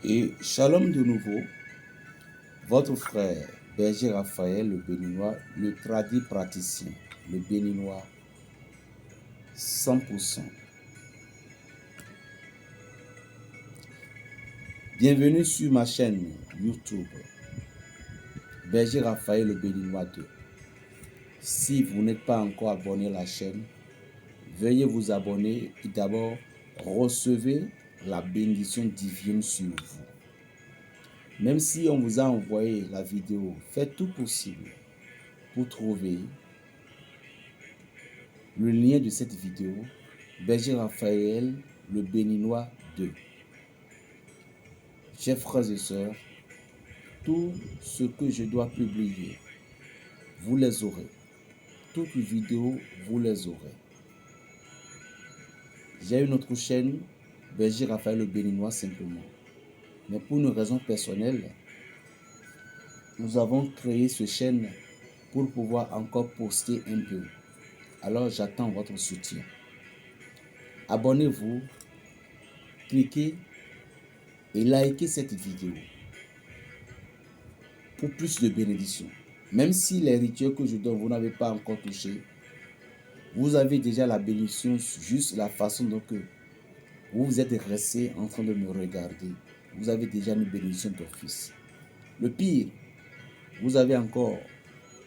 Et shalom de nouveau, votre frère Berger Raphaël, le béninois, le tradit praticien, le béninois 100%. Bienvenue sur ma chaîne YouTube, Berger Raphaël, le béninois 2. Si vous n'êtes pas encore abonné à la chaîne, veuillez vous abonner et d'abord recevez la bénédiction divine sur vous. Même si on vous a envoyé la vidéo, faites tout possible pour trouver le lien de cette vidéo, Berger Raphaël, le béninois 2. Chers frères et sœurs, tout ce que je dois publier, vous les aurez. Toutes les vidéos, vous les aurez. J'ai une autre chaîne, Berger Raphaël, le béninois simplement. Mais pour une raison personnelle, nous avons créé cette chaîne pour pouvoir encore poster un peu. Alors j'attends votre soutien. Abonnez-vous, cliquez et likez cette vidéo pour plus de bénédictions. Même si les rituels que je donne, vous n'avez pas encore touché, vous avez déjà la bénédiction, juste la façon dont vous êtes resté en train de me regarder. Vous avez déjà une bénédiction d'office. Le pire, vous avez encore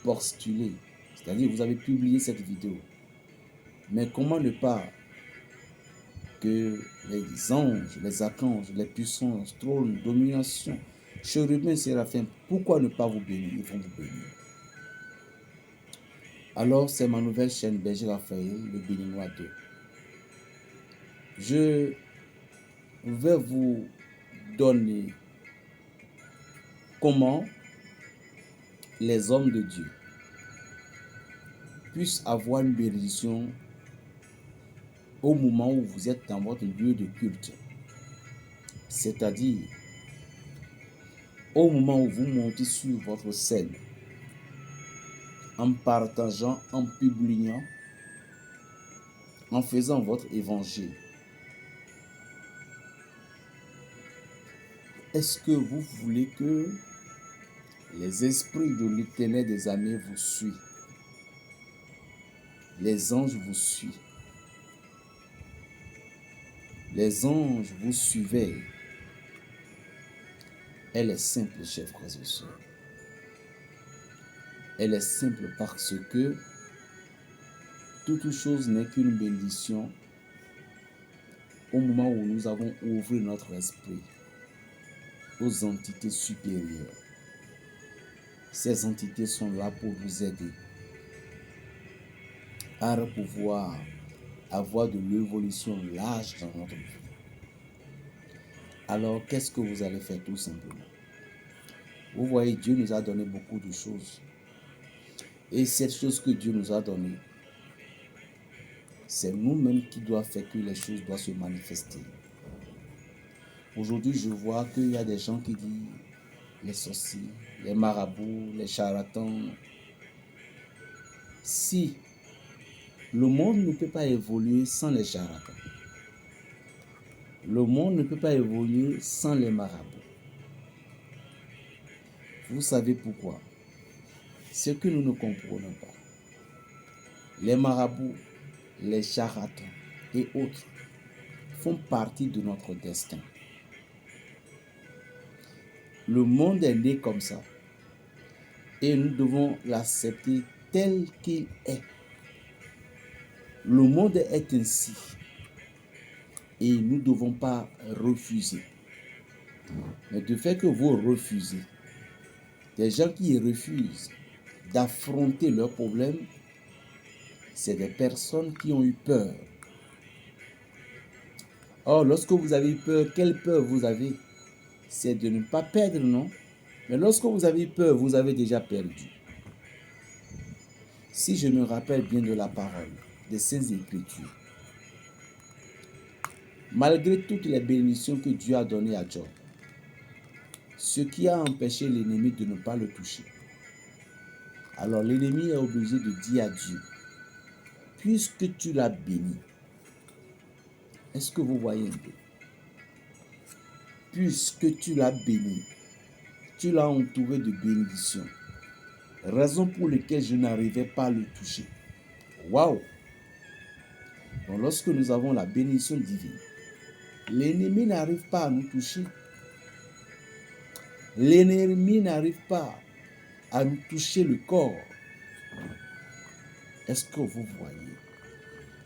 postulé, c'est-à-dire vous avez publié cette vidéo. Mais comment ne pas que les anges, les archanges, les puissances, trônes, domination, chérubins, séraphins, pourquoi ne pas vous bénir? Ils vont vous bénir. Alors, c'est ma nouvelle chaîne Berger Raphaël, le béninois 2. Je vais vous donner comment les hommes de Dieu puissent avoir une bénédiction au moment où vous êtes dans votre lieu de culte. C'est-à-dire, au moment où vous montez sur votre scène, en partageant, en publiant, en faisant votre évangile. Est-ce que vous voulez que les esprits de l'Éternel des armées vous suivent? Les anges vous suivent. Les anges vous suivaient. Elle est simple, chers frères et sœurs. Elle est simple parce que toute chose n'est qu'une bénédiction au moment où nous avons ouvert notre esprit aux entités supérieures. Ces entités sont là pour vous aider à pouvoir avoir de l'évolution large dans notre vie. Alors, qu'est-ce que vous allez faire tout simplement? Vous voyez, Dieu nous a donné beaucoup de choses. Et cette chose que Dieu nous a donnée, c'est nous-mêmes qui doivent faire que les choses doivent se manifester. Aujourd'hui, je vois qu'il y a des gens qui disent les sorciers, les marabouts, les charlatans. Si le monde ne peut pas évoluer sans les charlatans, le monde ne peut pas évoluer sans les marabouts. Vous savez pourquoi? Ce que nous ne comprenons pas. Les marabouts, les charlatans et autres font partie de notre destin. Le monde est né comme ça et nous devons l'accepter tel qu'il est. Le monde est ainsi et nous ne devons pas refuser. Mais de fait que vous refusez, des gens qui refusent d'affronter leurs problèmes, c'est des personnes qui ont eu peur. Or, lorsque vous avez eu peur, quelle peur vous avez? C'est de ne pas perdre, non? Mais lorsque vous avez peur, vous avez déjà perdu. Si je me rappelle bien de la parole, des Saintes Écritures, malgré toutes les bénédictions que Dieu a données à Job, ce qui a empêché l'ennemi de ne pas le toucher. Alors l'ennemi est obligé de dire à Dieu, puisque tu l'as béni, est-ce que vous voyez un peu? puisque tu l'as béni, tu l'as entouré de bénédictions. Raison pour laquelle je n'arrivais pas à le toucher. Waouh! Donc lorsque nous avons la bénédiction divine, l'ennemi n'arrive pas à nous toucher. L'ennemi n'arrive pas à nous toucher le corps. Est-ce que vous voyez?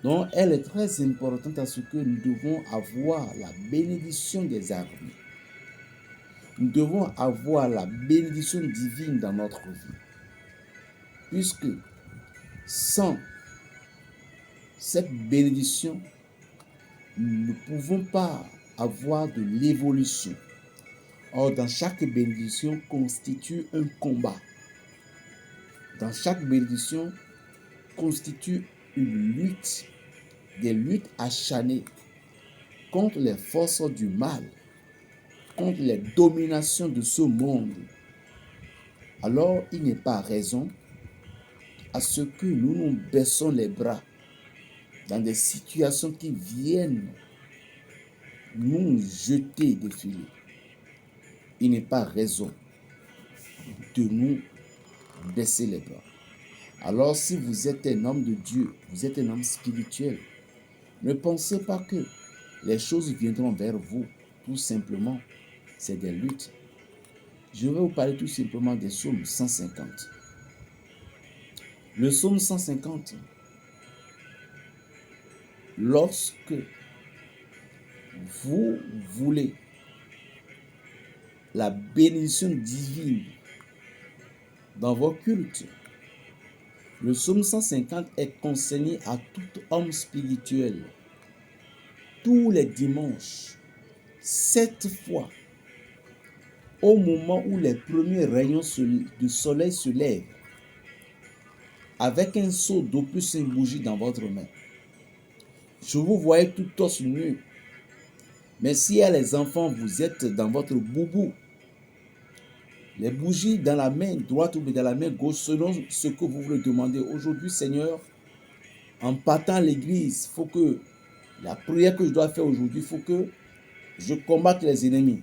Donc, elle est très importante à ce que nous devons avoir la bénédiction des armées. Nous devons avoir la bénédiction divine dans notre vie. Puisque sans cette bénédiction, nous ne pouvons pas avoir de l'évolution. Or, dans chaque bénédiction constitue un combat. Dans chaque bénédiction constitue une lutte, des luttes acharnées contre les forces du mal, contre les dominations de ce monde. Alors, il n'est pas raison à ce que nous nous baissons les bras dans des situations qui viennent nous jeter des filets. Il n'est pas raison de nous baisser les bras. Alors, si vous êtes un homme de Dieu, vous êtes un homme spirituel, ne pensez pas que les choses viendront vers vous. Tout simplement, c'est des luttes. Je vais vous parler tout simplement des psaumes 150. Le psaume 150, lorsque vous voulez la bénédiction divine dans vos cultes, le psaume 150 est conseillé à tout homme spirituel. Tous les dimanches, 7 fois, au moment où les premiers rayons du soleil se lèvent, avec un seau d'eau plus une bougie dans votre main. Je vous voyais tout torse nu. Mais si il y a les enfants, vous êtes dans votre boubou. Les bougies dans la main droite ou dans la main gauche, selon ce que vous voulez demander. Aujourd'hui, Seigneur, en partant à l'église, il faut que la prière que je dois faire aujourd'hui, il faut que je combatte les ennemis.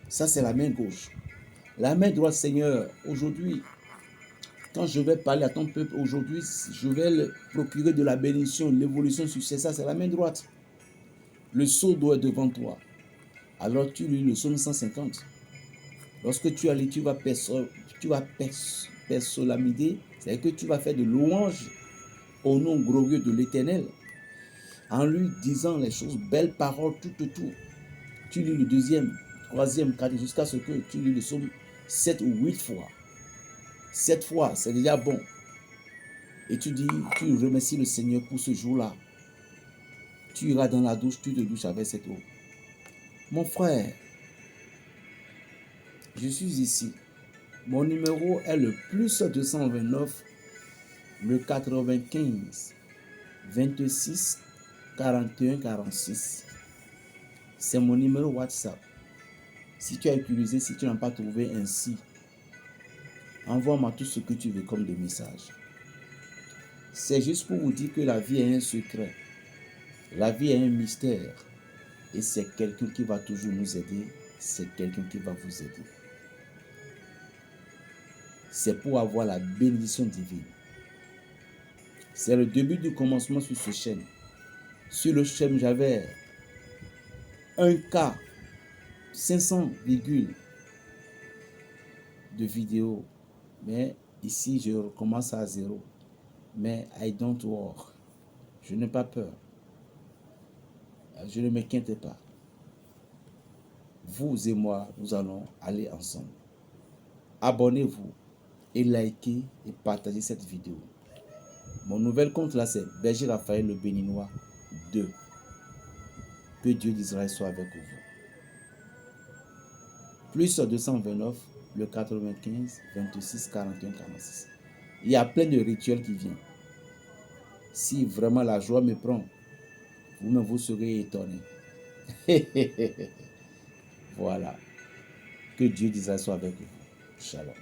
Ça, c'est la main gauche. La main droite, Seigneur, aujourd'hui, quand je vais parler à ton peuple, aujourd'hui, je vais le procurer de la bénédiction, l'évolution, succès. Ça, c'est la main droite. Le seau d'eau est devant toi. Alors tu lis le psaume 150. Lorsque tu as lu, tu vas persolamider, c'est-à-dire que tu vas faire de louanges au nom glorieux de l'Éternel, en lui disant les choses, belles paroles, tout. Tu lis le deuxième, troisième, quatrième, jusqu'à ce que tu lis le psaume 7 ou 8 fois. 7 fois, c'est déjà bon. Et tu remercies le Seigneur pour ce jour-là. Tu iras dans la douche, tu te douches avec cette eau. Mon frère, je suis ici. Mon numéro est le plus 229, le 95, 26, 41, 46. C'est mon numéro WhatsApp. Si tu as utilisé, si tu n'as pas trouvé ainsi, envoie-moi tout ce que tu veux comme des messages. C'est juste pour vous dire que la vie est un secret. La vie est un mystère. Et c'est quelqu'un qui va toujours nous aider. C'est quelqu'un qui va vous aider. C'est pour avoir la bénédiction divine. C'est le début du commencement sur ce chaîne. Sur le chaîne, j'avais 1K, 500 virgules de vidéos. Mais ici, je recommence à zéro. Mais I don't worry. Je n'ai pas peur. Je ne m'inquiète pas. Vous et moi, nous allons aller ensemble. Abonnez-vous et likez et partagez cette vidéo. Mon nouvel compte là, c'est Berger Raphaël le Béninois 2. Que Dieu d'Israël soit avec vous. Plus 229, le 95, 26, 41, 46. Il y a plein de rituels qui viennent. Si vraiment la joie me prend, vous-même vous serez étonnés. Voilà. Que Dieu d'Israël soit avec vous. Shalom.